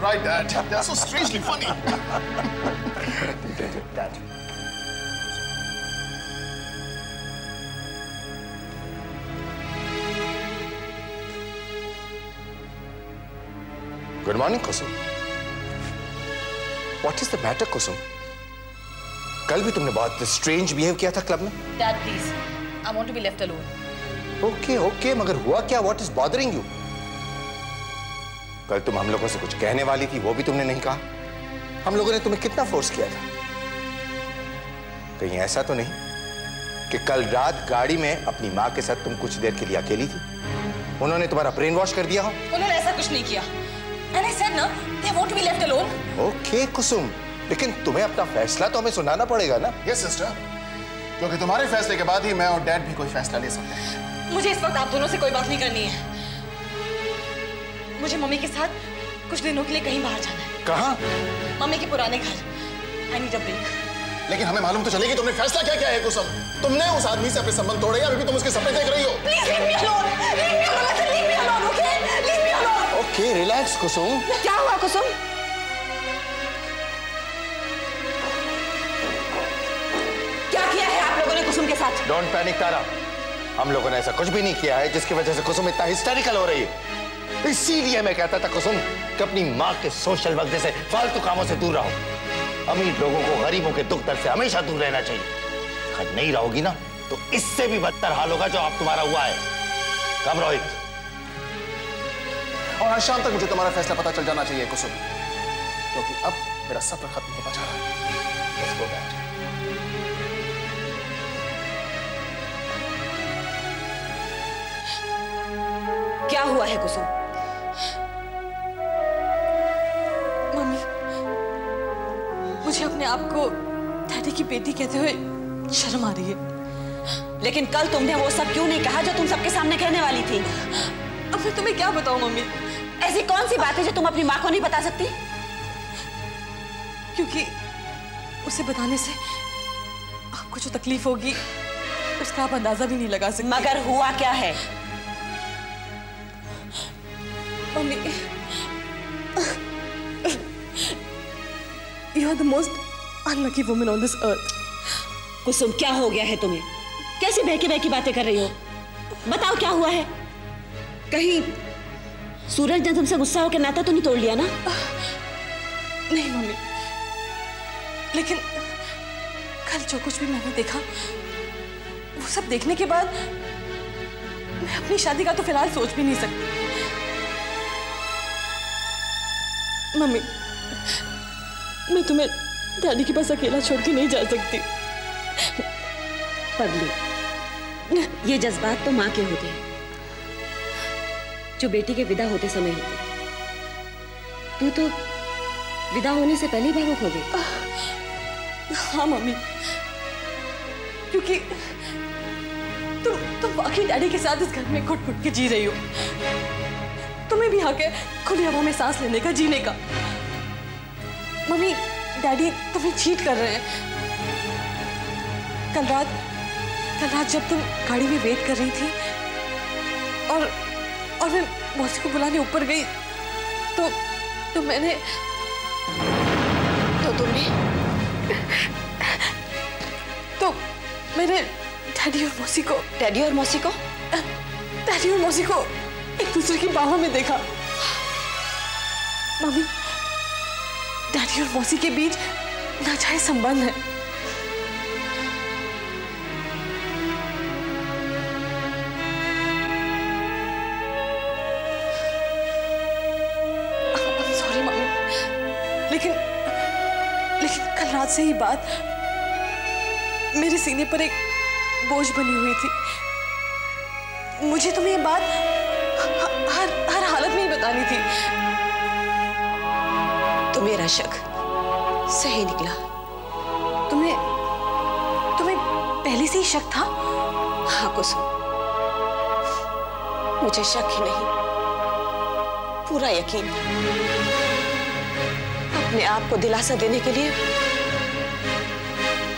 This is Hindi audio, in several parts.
right, Dad. That's so strangely funny. Dad. Good morning, Kusum. What is the matter, कुसुम? कल भी तुमने बहुत स्ट्रेंज बिहेव किया था क्लब में. Dad, please. I want to be left alone. Okay, मगर हुआ क्या? What is bothering you? कल तुम हम लोगों से कुछ कहने वाली थी, वो भी तुमने नहीं कहा. हम लोगों ने तुम्हें कितना फोर्स किया था. कहीं ऐसा तो नहीं कि कल रात गाड़ी में अपनी माँ के साथ तुम कुछ देर के लिए अकेली थी? उन्होंने तुम्हारा ब्रेन वॉश कर दिया हो? उन्होंने ऐसा कुछ नहीं किया. And I said ना, they want to be left alone. Okay, कुसुम, लेकिन तुम्हें अपना फैसला तो हमें सुनाना पड़ेगा ना? Yes, sister. क्योंकि तुम्हारे फैसले के बाद ही मैं और डैड भी कोई फैसला ले सकते हैं. मुझे इस वक्त आप दोनों से कोई बात नहीं करनी है. मुझे मम्मी के साथ कुछ दिनों के लिए कहीं बाहर जाना है. कहाँ? मम्मी के पुराने घर. I need a break. लेकिन हमें मालूम तो चलेगी तुमने फैसला क्या किया है कुसुम. तुमने उस आदमी से अपने संबंध तोड़े या अभी भी तुम उसके सपने देख रही हो? Please leave me alone. Leave me alone. Leave me alone. Okay? Leave me alone. Okay, relax, कुसुम. क्या हुआ कुसुम? क्या किया है आप लोगों ने कुसुम के साथ? Don't panic, तारा. हम लोगों ने ऐसा कुछ भी नहीं किया है जिसकी वजह से कुसुम इतना हिस्टेरिकल हो रही है. इसीलिए मैं कहता था कुसुम कि अपनी माँ के सोशल वर्क जैसे फालतू कामों से दूर रहो. अमीर लोगों को गरीबों के दुख दर्द से हमेशा दूर रहना चाहिए. अगर नहीं रहोगी ना तो इससे भी बदतर हाल होगा जो आप तुम्हारा हुआ है. कब रोहित? और आज शाम तक मुझे तुम्हारा फैसला पता चल जाना चाहिए कुसुम, क्योंकि अब मेरा सफर खत्म होता जा रहा है. Let's go, Dad. क्या हुआ है कुसुम? मम्मी, मुझे अपने आप को डैडी की बेटी कहते हुए शर्म आ रही है. लेकिन कल तुमने वो सब क्यों नहीं कहा जो तुम सबके सामने कहने वाली थी? अब मैं तुम्हें क्या बताऊं मम्मी? ऐसी कौन सी बात है जो तुम अपनी माँ को नहीं बता सकती? क्योंकि उसे बताने से आपको जो तकलीफ होगी उसका आप अंदाजा भी नहीं लगा सकते. मगर हुआ क्या है? Mummy, you are the most unlucky woman on this earth. कुसुम, क्या हो गया है तुम्हें? कैसी बहकी बहकी बातें कर रही हो? बताओ क्या हुआ है? कहीं सूरज ने तुमसे गुस्सा होकर नाता तो नहीं तोड़ लिया ना? नहीं मम्मी, लेकिन कल जो कुछ भी मैंने देखा वो सब देखने के बाद मैं अपनी शादी का तो फिलहाल सोच भी नहीं सकती. मम्मी, मैं तुम्हें डैडी के पास अकेला छोड़ के नहीं जा सकती. पगली, ये जज्बात तो माँ के होते हैं जो बेटी के विदा होते समय होते. तू तो विदा होने से पहले ही भावुक हो गई. हाँ मम्मी, क्योंकि तुम वाकई डैडी के साथ इस घर में घुट-घुट के जी रही हो. तुम्हें भी यहाँ के खुली हवा में सांस लेने का, जीने का. मम्मी, डैडी तुम्हें चीट कर रहे हैं. कल रात जब तुम गाड़ी में वेट कर रही थी और मैं मौसी को बुलाने ऊपर गई तो मैंने डैडी और मौसी को एक दूसरे की बाहों में देखा. मम्मी, डैडी और मौसी के बीच नाजायज संबंध है. सॉरी मम्मी, लेकिन कल रात से ही बात मेरे सीने पर एक बोझ बनी हुई थी. मुझे तुम्हें ये बात हर हालत में ही बतानी थी. तो मेरा शक सही निकला. तुम्हें पहले से ही शक था? हाँ कुसुम, मुझे शक ही नहीं, पूरा यकीन. अपने आप को दिलासा देने के लिए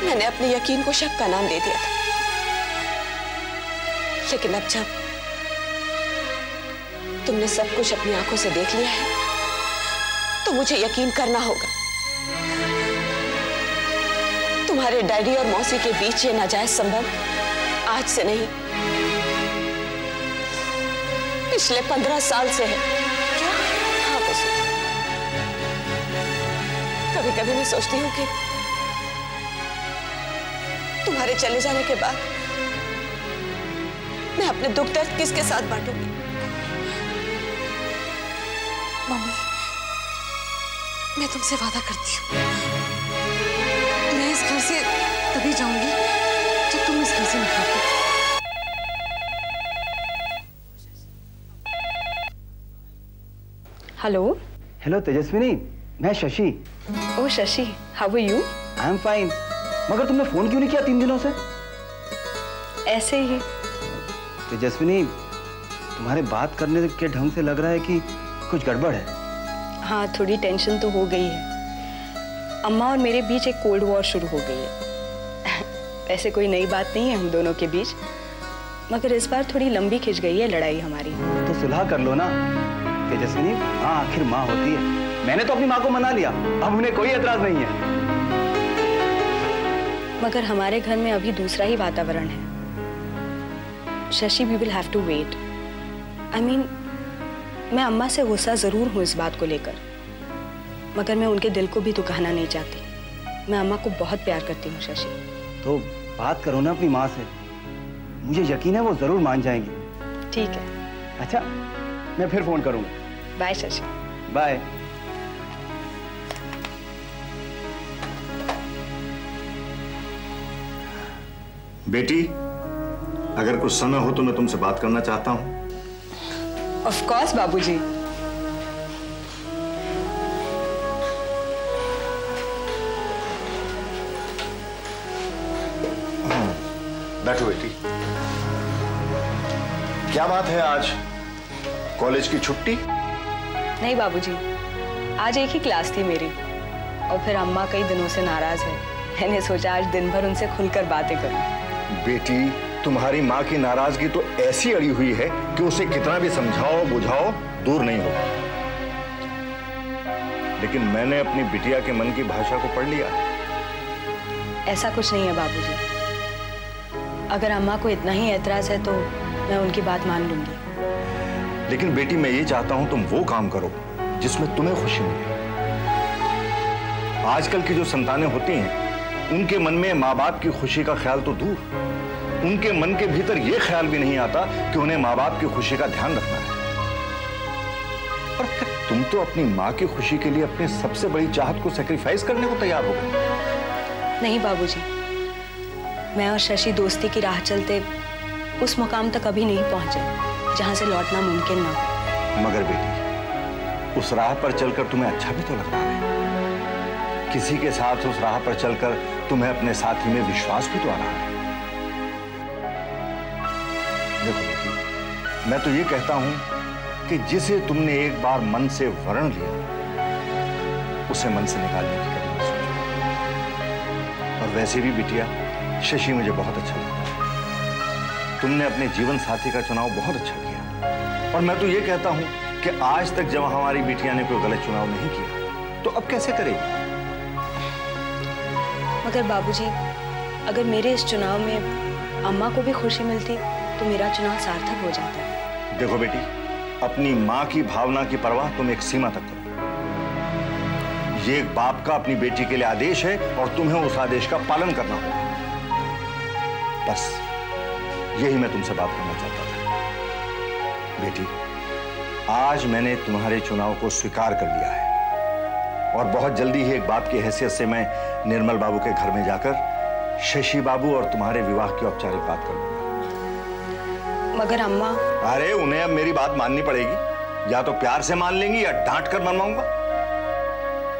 मैंने अपने यकीन को शक का नाम दे दिया था. लेकिन अब जब तुमने सब कुछ अपनी आंखों से देख लिया है तो मुझे यकीन करना होगा। तुम्हारे डैडी और मौसी के बीच ये नाजायज संबंध आज से नहीं, पिछले 15 साल से है। क्या? हाँ कुसुम, कभी कभी मैं सोचती हूँ कि तुम्हारे चले जाने के बाद मैं अपने दुख दर्द किसके साथ बांटूंगी। मम्मी, मैं तुमसे वादा करती हूँ, मैं इस घर से तभी जाऊंगी जब तुम इस घर से निकलोगे। हेलो। हेलो तेजस्विनी, मैं Shashi. Oh Shashi, how are you? I am fine. मगर तुमने फोन क्यों नहीं किया 3 दिनों से? ऐसे ही। तेजस्विनी, तुम्हारे बात करने के ढंग से लग रहा है कि कुछ गड़बड़ है। हाँ, थोड़ी टेंशन तो हो गई है। अम्मा और मेरे बीच एक कोल्ड वॉर शुरू हो गई है। ऐसे कोई नई बात नहीं है हम दोनों के बीच, मगर इस बार थोड़ी लंबी खिंच गई है लड़ाई हमारी। तो सुलह कर लो ना तेजस्विनी, माँ आखिर माँ होती है। मैंने तो अपनी माँ को मना लिया, अब उन्हें कोई एतराज नहीं है। मगर हमारे घर में अभी दूसरा ही वातावरण है। Shashi, we will have to wait. I mean, मैं अम्मा से गुस्सा जरूर हूँ इस बात को लेकर, मगर मैं उनके दिल को भी दुखाना नहीं चाहती। मैं अम्मा को बहुत प्यार करती हूँ शशि। तो बात करो ना अपनी माँ से, मुझे यकीन है वो जरूर मान जाएंगी। ठीक है। अच्छा, मैं फिर फोन करूंगा। बाय शशि। बाय। बेटी, अगर कुछ समय हो तो मैं तुमसे बात करना चाहता हूं। ऑफ कोर्स बाबूजी। बैठो बेटी। क्या बात है, आज कॉलेज की छुट्टी? नहीं बाबूजी, आज एक ही क्लास थी मेरी, और फिर अम्मा कई दिनों से नाराज है। मैंने सोचा आज दिन भर उनसे खुलकर बातें करूं। बेटी, तुम्हारी माँ की नाराजगी तो ऐसी अड़ी हुई है कि उसे कितना भी समझाओ बुझाओ दूर नहीं होगा। लेकिन मैंने अपनी बिटिया के मन की भाषा को पढ़ लिया। ऐसा कुछ नहीं है बाबूजी। अगर अम्मा को इतना ही ऐतराज है तो मैं उनकी बात मान लूंगी। लेकिन बेटी, मैं ये चाहता हूं तुम वो काम करो जिसमें तुम्हें खुशी मिले। आजकल की जो संतानें होती हैं, उनके मन में माँ बाप की खुशी का ख्याल तो दूर, उनके मन के भीतर यह ख्याल भी नहीं आता कि उन्हें माँ बाप की खुशी का ध्यान रखना है। और फिर तुम तो अपनी माँ की खुशी के लिए अपने सबसे बड़ी चाहत को सैक्रिफाइस करने को तैयार हो गए। नहीं बाबूजी, मैं और शशि दोस्ती की राह चलते उस मुकाम तक अभी नहीं पहुंचे जहां से लौटना मुमकिन ना हो। मगर बेटी, उस राह पर चलकर तुम्हें अच्छा भी तो लग रहा है। किसी के साथ उस राह पर चलकर तुम्हें अपने साथी में विश्वास भी तो आ रहा है। देखो बेटी, मैं तो ये कहता हूं कि जिसे तुमने एक बार मन से वर्ण लिया, उसे मन से निकालने की कभी मत सोचो। और वैसे भी बिटिया, शशि मुझे बहुत अच्छा लगता है। तुमने अपने जीवन साथी का चुनाव बहुत अच्छा किया। और मैं तो ये कहता हूं कि आज तक जब हमारी बिटिया ने कोई गलत चुनाव नहीं किया, तो अब कैसे करेगी? मगर बाबूजी, अगर मेरे इस चुनाव में अम्मा को भी खुशी मिलती तो मेरा चुनाव सार्थक हो जाता। देखो बेटी, अपनी माँ की भावना की परवाह तुम एक सीमा तक करो। ये एक बाप का अपनी बेटी के लिए आदेश है और तुम्हें उस आदेश का पालन करना होगा। बस यही मैं तुमसे बात करना चाहता था। बेटी, आज मैंने तुम्हारे चुनाव को स्वीकार कर लिया है और बहुत जल्दी ही एक बाप की हैसियत से मैं निर्मल बाबू के घर में जाकर शशि बाबू और तुम्हारे विवाह की औपचारिक बात कर लूंगा। मगर अम्मा। अरे, उन्हें अब मेरी बात माननी पड़ेगी। या तो प्यार से मान लेंगी या डांट कर मनवाऊंगा।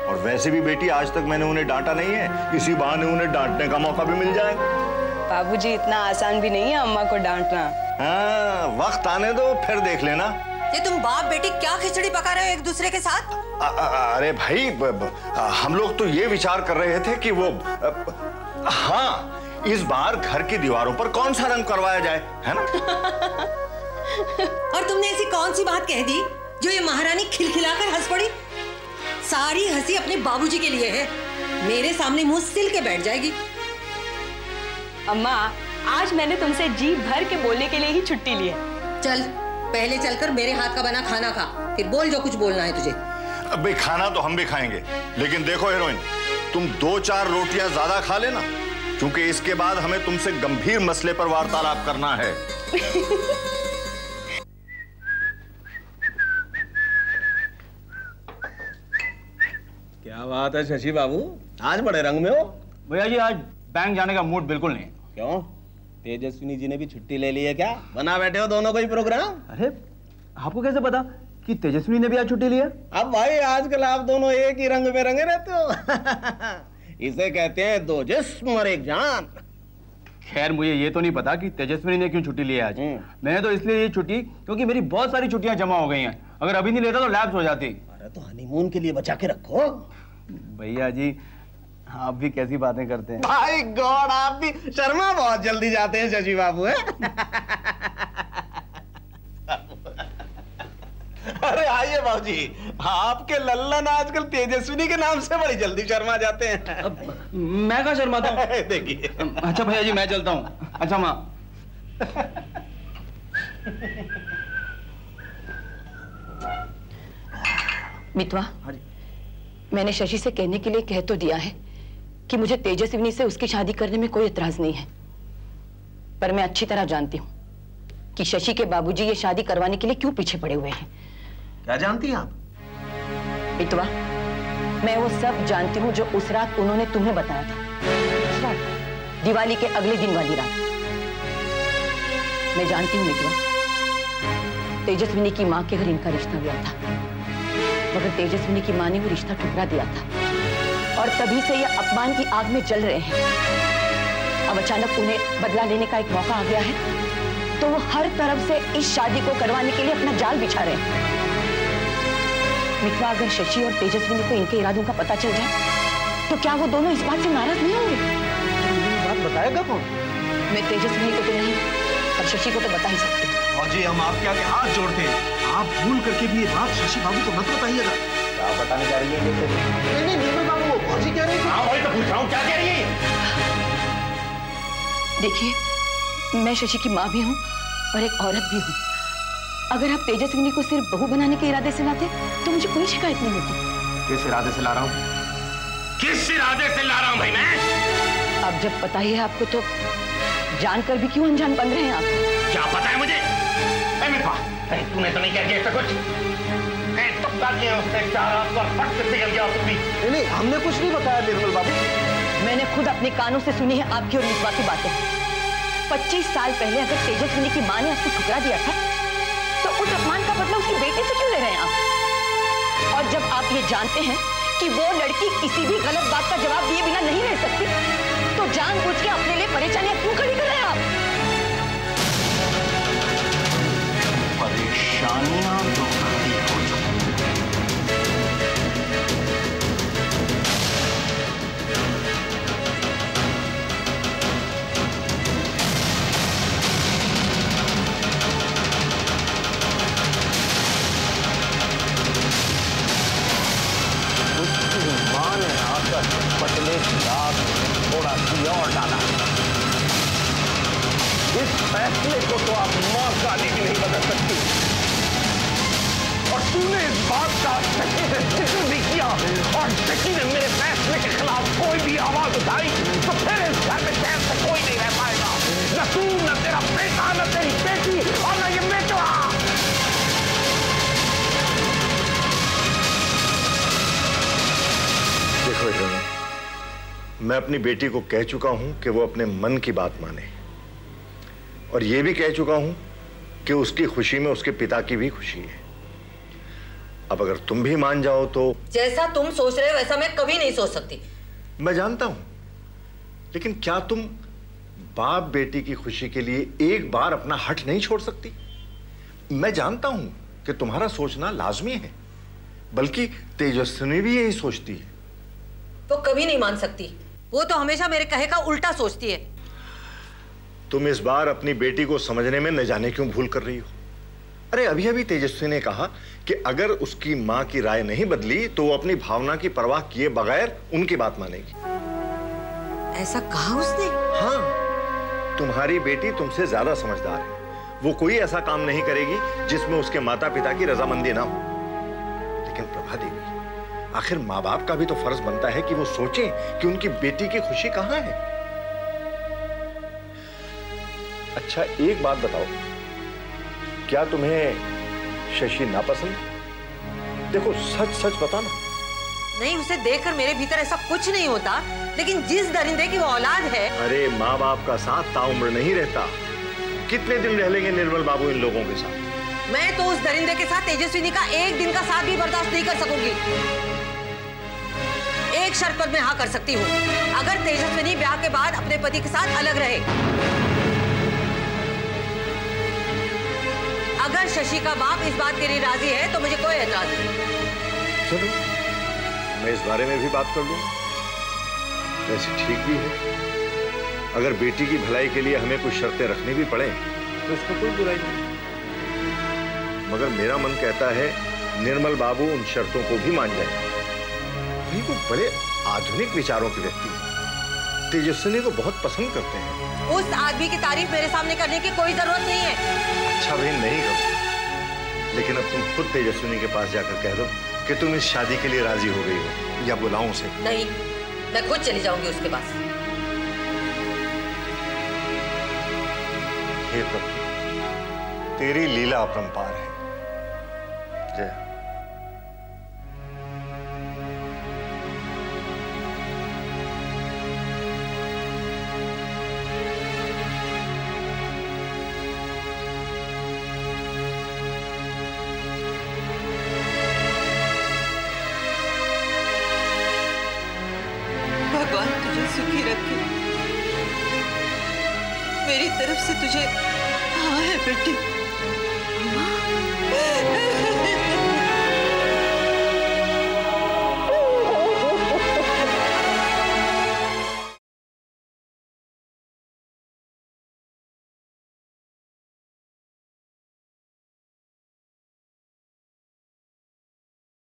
और वैसे भी बेटी, आज तक मैंने उन्हें डांटा नहीं है, इसी बहाने उन्हें डांटने का मौका भी मिल जाएगा। बाबूजी, इतना आसान भी नहीं है अम्मा को डांटना। हाँ, वक्त आने दो, फिर देख लेना। ये तुम बाप बेटी क्या खिचड़ी पका रहे हो एक दूसरे के साथ? अरे भाई, हम लोग तो ये विचार कर रहे थे कि वो हाँ, इस बार घर की दीवारों पर कौन सा रंग करवाया जाए, है ना? और तुमने ऐसी कौन सी बात कह दी जो ये महारानी खिलखिलाकर हंस पड़ी? सारी हंसी अपने बाबूजी के लिए है। मेरे सामने मुंह सिल के बैठ जाएगी। अम्मा, आज मैंने तुमसे जी भर के बोलने के लिए ही छुट्टी ली है। चल, पहले चलकर मेरे हाथ का बना खाना खा, फिर बोल जो कुछ बोलना है तुझे। अब भाई खाना तो हम भी खाएंगे, लेकिन देखो हीरोइन, तुम 2-4 रोटियां ज्यादा खा लेना, क्योंकि इसके बाद हमें तुमसे गंभीर मसले पर वार्तालाप करना है। क्या बात है शशि बाबू, आज बड़े रंग में हो। भैया जी, आज बैंक जाने का मूड बिल्कुल नहीं। क्यों? तेजस्विनी जी ने भी छुट्टी ले ली है क्या? बना बैठे हो दोनों कोई प्रोग्राम? अरे आपको कैसे पता कि तेजस्विनी ने भी आज छुट्टी लिया? अब भाई आजकल आप दोनों एक ही रंग में रंगे रहते हो। इसे कहते हैं दो जिस्म और एक जान। खैर, मुझे ये तो नहीं पता कि तेजस्विनी ने क्यों छुट्टी ली है आज। मैंने तो इसलिए ये छुट्टी क्योंकि मेरी बहुत सारी छुट्टियां जमा हो गई हैं। अगर अभी नहीं लेता तो लैप्स हो जाती। अरे तो हनीमून के लिए बचा के रखो। भैया जी, आप भी कैसी बातें करते हैं। माय गॉड, आप भी शर्मा बहुत जल्दी जाते हैं शशि बाबू है। अरे आइए बाबूजी, आपके लल्लन आजकल तेजस्विनी के नाम से बड़ी जल्दी शर्मा जाते हैं। मैं कहाँ शर्माता हूँ? देखिए। अच्छा भैया जी, मैं चलता हूँ। अच्छा माँ। मितवा, मैंने शशि से कहने के लिए कह तो दिया है कि मुझे तेजस्विनी से उसकी शादी करने में कोई एतराज नहीं है, पर मैं अच्छी तरह जानती हूँ कि शशि के बाबूजी ये शादी करवाने के लिए क्यों पीछे पड़े हुए हैं। क्या जानती हैं आप? मितवा, मैं वो सब जानती हूँ जो उस रात उन्होंने तुम्हें बताया था, दिवाली के अगले दिन वाली रात। मैं जानती हूँ मितवा, तेजस्विनी की माँ के घर इनका रिश्ता हुआ था, मगर तेजस्विनी की माँ ने वो रिश्ता ठुकरा दिया था और तभी से ये अपमान की आग में जल रहे हैं। अब अचानक उन्हें बदला लेने का एक मौका आ गया है, तो वो हर तरफ से इस शादी को करवाने के लिए अपना जाल बिछा रहे हैं। मित्रा, अगर शशि और तेजस्विनी को इनके इरादों का पता चल जाए तो क्या वो दोनों इस बात से नाराज नहीं होंगे? बात बताएगा कौन? मैं तेजस्विनी को तो नहीं, पर शशि को तो बता ही सकती हूँ। और जी, हम आपके आगे हाथ जोड़ते हैं, आप भूल करके भी ये बात शशि बाबू को मत बताइएगा। क्या बताने जा रही है? नहीं निर्मल बाबू, वो फौजी कह रहे हैं। हाँ वही तो पूछ रहा हूँ, क्या कह रही है? देखिए, मैं शशि की माँ भी हूँ और एक औरत भी हूँ। अगर आप तेजस्विनी को सिर्फ बहू बनाने के इरादे से लाते तो मुझे कोई शिकायत नहीं होती। किस इरादे से ला रहा हूँ? किस इरादे से ला रहा हूँ भाई मैं? अब जब पता ही है आपको, तो जानकर भी क्यों अनजान बन रहे हैं आप? क्या पता है मुझे? तूने तो नहीं किया ऐसा कुछ? उसने 4 हाथ पर फट से पिघल गया। नहीं, हमने कुछ नहीं बताया निर्मल बाबू। मैंने खुद अपने कानों से सुनी है आपकी और मितवा की बातें। 25 साल पहले अगर तेजस्विनी की माँ ने आपको ठुकरा दिया था, तो उस अपमान का बदला उसकी बेटी से क्यों ले रहे हैं आप? और जब आप ये जानते हैं कि वो लड़की किसी भी गलत बात का जवाब दिए बिना नहीं रह सकती, तो जानबूझ के अपने लिए परेशानियां क्यों खड़ी कर रहे हैं आप? परेशानियां तो खड़ी हो चुकी। मां ने आकर पतले दाग थोड़ा सी और डाला। इस फैसले को तो आप मां काली भी नहीं बदल सकती, और तूने इस बात का शशि से जिक्र भी किया, और शशि ने मेरे फैसले के खिलाफ कोई भी आवाज उठाई तो फिर इस घर में चैन से कोई नहीं रह पाएगा। न तू, न तेरा बेटा, न तेरी बेटी, और न ये बेटवा। देखो हीरोइन, मैं अपनी बेटी को कह चुका हूं कि वो अपने मन की बात माने, और ये भी कह चुका हूं कि उसकी खुशी में उसके पिता की भी खुशी है। अब अगर तुम भी मान जाओ तो। जैसा तुम सोच रहे हो वैसा मैं कभी नहीं सोच सकती। मैं जानता हूं, लेकिन क्या तुम बाप बेटी की खुशी के लिए एक बार अपना हट नहीं छोड़ सकती? मैं जानता हूं कि तुम्हारा सोचना लाजमी है, बल्कि तेजस्विनी भी यही सोचती है। तो कभी नहीं मान सकती, वो तो हमेशा मेरे कहे का उल्टा सोचती है। तुम इस बार अपनी बेटी को समझने में न जाने क्यों भूल कर रही हो। अरे अभी अभी तेजस्वी ने कहा कि अगर उसकी माँ की राय नहीं बदली तो वो अपनी भावना की परवाह किए बगैर उनकी बात मानेगी। ऐसा कहा उसने? हाँ, तुम्हारी बेटी तुमसे ज्यादा समझदार है। वो कोई ऐसा काम नहीं करेगी जिसमें उसके माता पिता की रजामंदी ना हो। लेकिन प्रभा देवी, आखिर माँ बाप का भी तो फर्ज बनता है कि वो सोचें कि उनकी बेटी की खुशी कहाँ है। अच्छा एक बात बताओ, क्या तुम्हें शशि नापसंद? देखो सच सच बताना। नहीं, उसे देखकर मेरे भीतर ऐसा कुछ नहीं होता, लेकिन जिस दरिंदे की वो औलाद है। अरे माँ बाप का साथ ताउम्र नहीं रहता। कितने दिन रह लेंगे निर्मल बाबू इन लोगों के साथ? मैं तो उस दरिंदे के साथ तेजस्विनी का एक दिन का साथ भी बर्दाश्त नहीं कर सकूंगी। एक शर्त पर मैं हाँ कर सकती हूँ, अगर तेजस्विनी ब्याह के बाद अपने पति के साथ अलग रहे। अगर शशि का बाप इस बात के लिए राजी है तो मुझे कोई एतराज नहीं। चलो मैं इस बारे में भी बात कर लूं। वैसे ठीक भी है, अगर बेटी की भलाई के लिए हमें कुछ शर्तें रखनी भी पड़े तो इसका कोई बुराई नहीं। मगर मेरा मन कहता है निर्मल बाबू उन शर्तों को भी मान जाए। नहीं, वो बड़े आधुनिक विचारों के व्यक्ति हैं, तेजस्विनी को बहुत पसंद करते हैं। उस आदमी की तारीफ मेरे सामने करने की कोई जरूरत नहीं है। अच्छा बहन, नहीं करो, लेकिन अब तुम खुद तेजस्विनी के पास जाकर कह दो कि तुम इस शादी के लिए राजी हो गई हो, या बुलाऊं उसे? नहीं, मैं खुद चली जाऊंगी उसके पास। हे प्रभु, तेरी लीला अपरंपार है। जय। भगवान तुझे सुखी रखे। मेरी तरफ से तुझे हाँ है बेटी।